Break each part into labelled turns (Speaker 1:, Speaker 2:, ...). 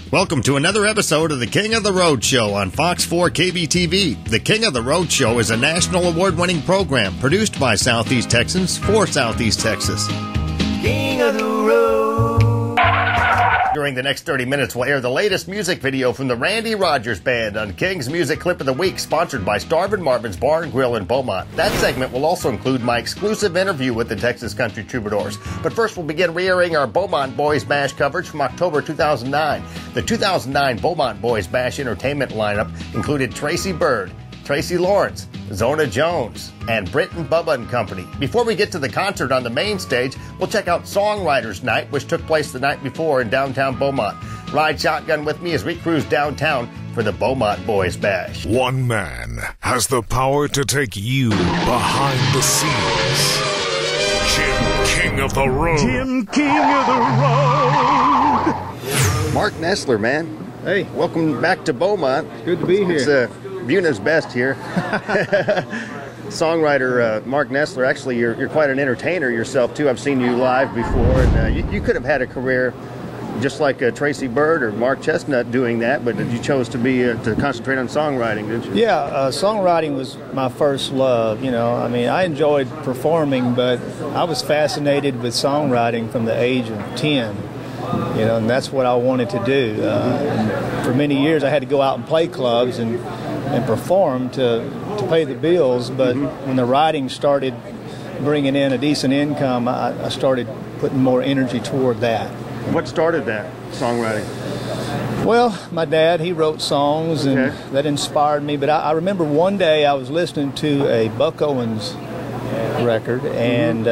Speaker 1: Welcome to another episode of the King of the Road Show on Fox 4 KBTV. The King of the Road Show is a national award-winning program produced by Southeast Texans for Southeast Texas.
Speaker 2: King of the Road.
Speaker 1: During the next 30 minutes, we'll air the latest music video from the Randy Rogers Band on King's Music Clip of the Week, sponsored by Starvin' Marvin's Bar and Grill in Beaumont. That segment will also include my exclusive interview with the Texas Country Troubadours. But first, we'll begin re-airing our Beaumont Boys Bash coverage from October 2009. The 2009 Beaumont Boys Bash entertainment lineup included Tracy Byrd, Tracy Lawrence, Zona Jones, and Britt and Bubba and Company. Before we get to the concert on the main stage, we'll check out Songwriters Night, which took place the night before in downtown Beaumont. Ride shotgun with me as we cruise downtown for the Beaumont Boys Bash.
Speaker 3: One man has the power to take you behind the scenes. Jim King of the Road.
Speaker 4: Jim King of the Road.
Speaker 1: Mark Nessler, man.
Speaker 4: Hey.
Speaker 1: Welcome back to Beaumont.
Speaker 4: Good to be here.
Speaker 1: It's Beaumont's best here. Songwriter Mark Nessler, actually you're quite an entertainer yourself too. I've seen you live before, and you could have had a career just like Tracy Byrd or Mark Chestnut doing that, but you chose to be to concentrate on songwriting, didn't you?
Speaker 4: Yeah, songwriting was my first love. You know, I mean, I enjoyed performing, but I was fascinated with songwriting from the age of 10. You know, and that's what I wanted to do. And for many years, I had to go out and play clubs and perform to pay the bills. But when the writing started bringing in a decent income, I started putting more energy toward that.
Speaker 1: What started that songwriting?
Speaker 4: Well, my dad, he wrote songs, and that inspired me. But I remember one day I was listening to a Buck Owens record, and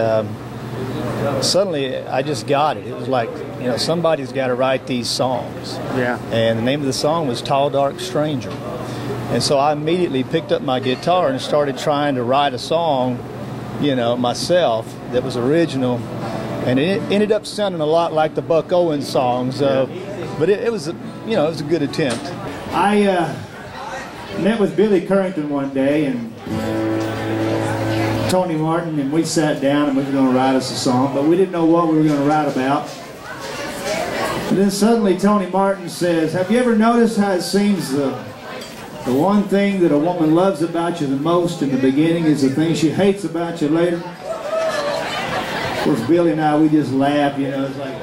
Speaker 4: suddenly I just got it. It was like, you know, somebody's got to write these songs.
Speaker 1: Yeah.
Speaker 4: And the name of the song was Tall Dark Stranger. And so I immediately picked up my guitar and started trying to write a song, you know, myself that was original. And it ended up sounding a lot like the Buck Owens songs. But it was, it was a good attempt. I met with Billy Currington one day and Tony Martin, and we sat down and we were going to write us a song, but we didn't know what we were going to write about. And then suddenly Tony Martin says, "Have you ever noticed how it seems the one thing that a woman loves about you the most in the beginning is the thing she hates about you later?" Of course, Billy and I, we just laughed, you know, it's like,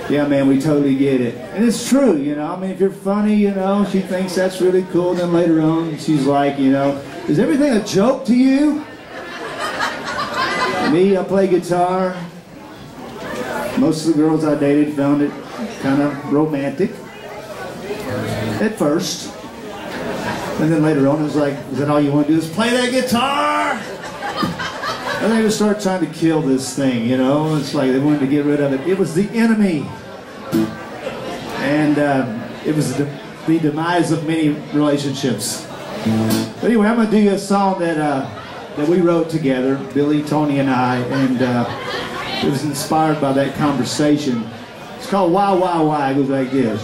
Speaker 4: yeah, man, we totally get it. And it's true, you know, I mean, if you're funny, you know, she thinks that's really cool, and then later on, she's like, you know, is everything a joke to you? Me, I play guitar. Most of the girls I dated found it kind of romantic at first. And then later on, it was like, is that all you want to do is play that guitar? And they would start trying to kill this thing, you know? It's like they wanted to get rid of it. It was the enemy. And it was the demise of many relationships. But anyway, I'm going to do you a song that we wrote together, Billy, Tony, and I, and it was inspired by that conversation. It's called Why, Why, Why. It goes like this.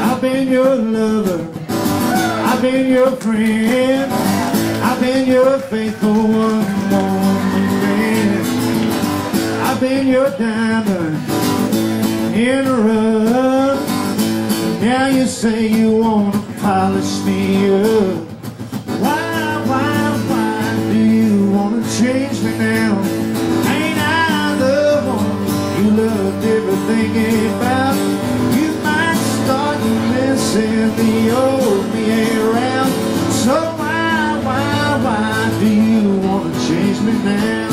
Speaker 4: I've been your lover, I've been your friend, I've been your faithful one, man. I've been your diamond in a rough. Now you say you want to polish me up. Why do you want to change me now? Ain't I the one you loved everything about? You might start missing the old me ain't around. So why do you want to change me now?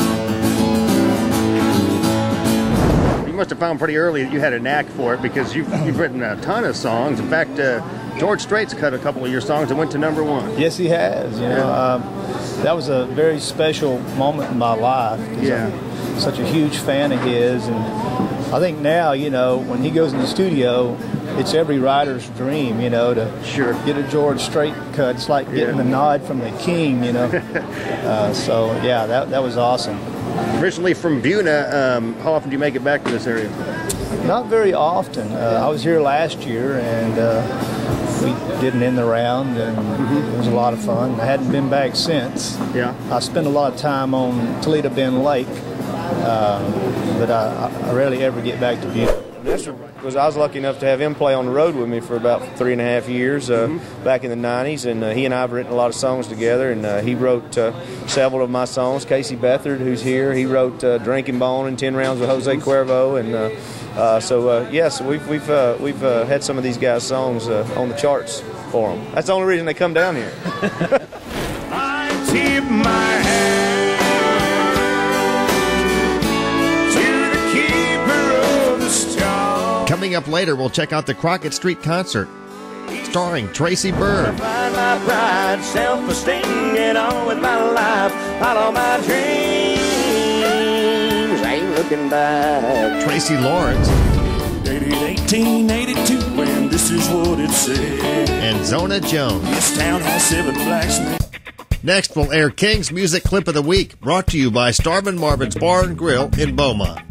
Speaker 1: You must have found pretty early that you had a knack for it, because you've written a ton of songs. In fact, George Strait's cut a couple of your songs and went to #1.
Speaker 4: Yes, he has. You know, that was a very special moment in my life.
Speaker 1: Yeah.
Speaker 4: I'm such a huge fan of his, and I think now, you know, when he goes in the studio, it's every writer's dream, you know, to get a George Strait cut. It's like getting a nod from the king, you know. So yeah, that was awesome.
Speaker 1: Originally from Beaumont, how often do you make it back to this area?
Speaker 5: Not very often. I was here last year, and we did an in the round, and it was a lot of fun. I hadn't been back since.
Speaker 6: Yeah.
Speaker 5: I spent a lot of time on Toledo Bend Lake, but I rarely ever get back to Beaumont.
Speaker 6: Because I was lucky enough to have him play on the road with me for about 3.5 years back in the 90s, and he and I have written a lot of songs together, and he wrote several of my songs. Casey Beathard, who's here, he wrote Drinking Bone and 10 Rounds with Jose Cuervo, and so we've had some of these guys' songs on the charts for them. That's the only reason they come down here.
Speaker 2: I tip my hat to the keeper of the stars.
Speaker 1: Coming up later, we'll check out the Crockett Street concert, starring Tracy Byrd.
Speaker 2: Find my pride, self-esteem, get on with my life, follow my dreams, ain't looking back.
Speaker 1: Tracy Lawrence.
Speaker 2: Dated 1882, and this is what it said.
Speaker 1: And Zona Jones.
Speaker 2: This town has 7 blacksmiths.
Speaker 1: Next, we'll air King's Music Clip of the Week, brought to you by Starvin' Marvin's Bar and Grill in Beaumont.